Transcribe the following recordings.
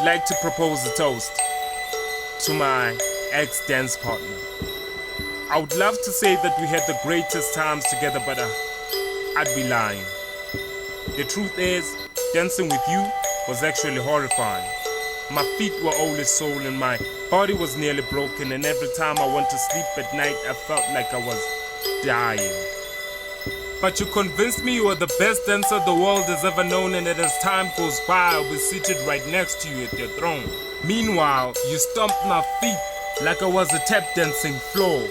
would like to propose a toast to my ex-dance partner. I would love to say that we had the greatest times together, but I'd be lying. The truth is, dancing with you was actually horrifying. My feet were always sore and my body was nearly broken, and every time I went to sleep at night I felt like I was dying. But you convinced me you were the best dancer the world has ever known, and that as time goes by I'll be seated right next to you at your throne. Meanwhile, you stomped my feet like I was a tap dancing floor,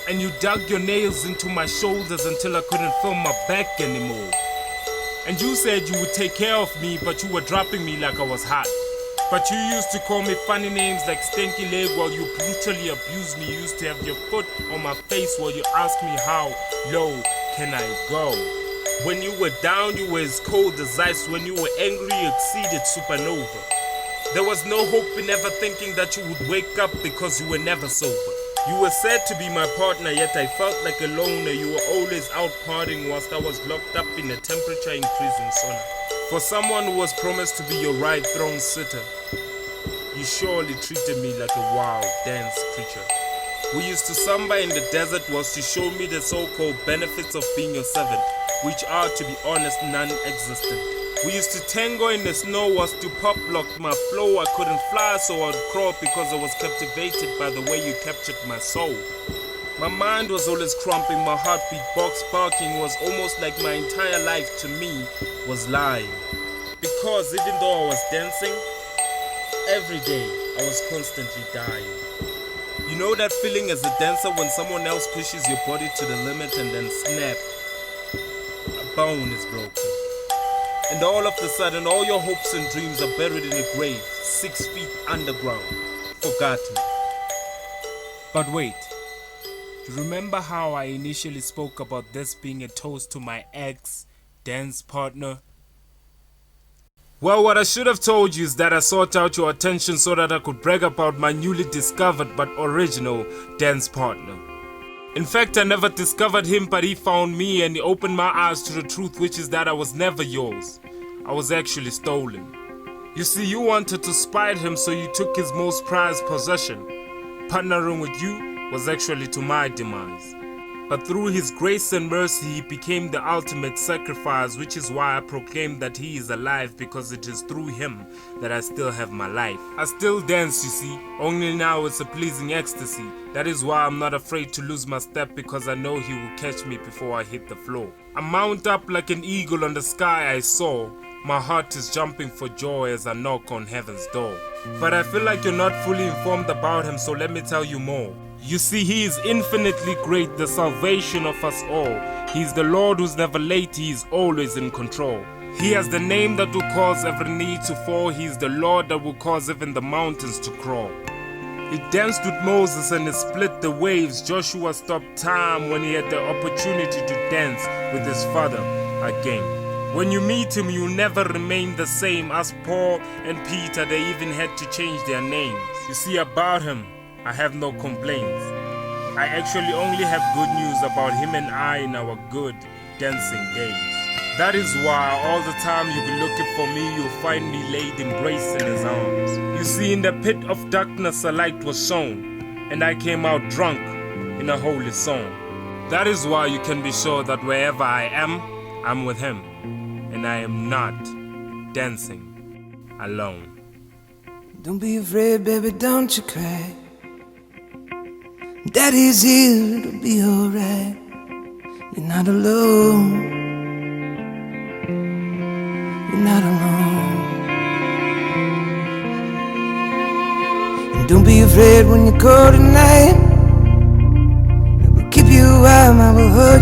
and you dug your nails into my shoulders until I couldn't feel my back anymore. And you said you would take care of me, but you were dropping me like I was hot. But you used to call me funny names like Stinky Leg while you brutally abused me. You used to have your foot on my face while you asked me how low can I go. When you were down, you were as cold as ice. When you were angry, you exceeded supernova. There was no hope in ever thinking that you would wake up because you were never sober. You were said to be my partner, yet I felt like a loner. You were always out partying whilst I was locked up in a temperature increasing sauna. For someone who was promised to be your right throne sitter, you surely treated me like a wild dance creature. We used to samba in the desert whilst you showed me the so-called benefits of being your servant, which are, to be honest, non-existent. We used to tango in the snow whilst you pop-locked my flow. I couldn't fly, so I'd crawl because I was captivated by the way you captured my soul. My mind was always crumping, my heartbeat box barking. Was almost like my entire life to me was lying. Because even though I was dancing, every day I was constantly dying. You know that feeling as a dancer when someone else pushes your body to the limit and then snap, a bone is broken. And all of a sudden, all your hopes and dreams are buried in a grave, 6 feet underground, forgotten. But wait, you remember how I initially spoke about this being a toast to my ex-dance partner? Well, what I should have told you is that I sought out your attention so that I could brag about my newly discovered but original dance partner. In fact, I never discovered him, but he found me and he opened my eyes to the truth, which is that I was never yours. I was actually stolen. You see, you wanted to spite him, so you took his most prized possession. Partnering with you was actually to my demise. But through his grace and mercy, he became the ultimate sacrifice, which is why I proclaim that he is alive, because it is through him that I still have my life. I still dance, you see, only now it's a pleasing ecstasy. That is why I'm not afraid to lose my step, because I know he will catch me before I hit the floor. I mount up like an eagle on the sky I saw. My heart is jumping for joy as I knock on heaven's door. But I feel like you're not fully informed about him, so let me tell you more. You see, he is infinitely great, the salvation of us all. He is the Lord who's never late, he is always in control. He has the name that will cause every knee to fall. He is the Lord that will cause even the mountains to crawl. He danced with Moses and he split the waves. Joshua stopped time when he had the opportunity to dance with his father again. When you meet him, you never remain the same. As Paul and Peter, they even had to change their names. You see, about him, I have no complaints. I actually only have good news about him and I in our good dancing days. That is why all the time you be looking for me, you'll find me laid embraced in his arms. You see, in the pit of darkness a light was shown, and I came out drunk in a holy song. That is why you can be sure that wherever I am, I'm with him, and I am not dancing alone. Don't be afraid, baby, don't you cry. Daddy's here, it'll be alright. You're not alone. You're not alone. And don't be afraid when you're cold at night. I will keep you warm, I will hold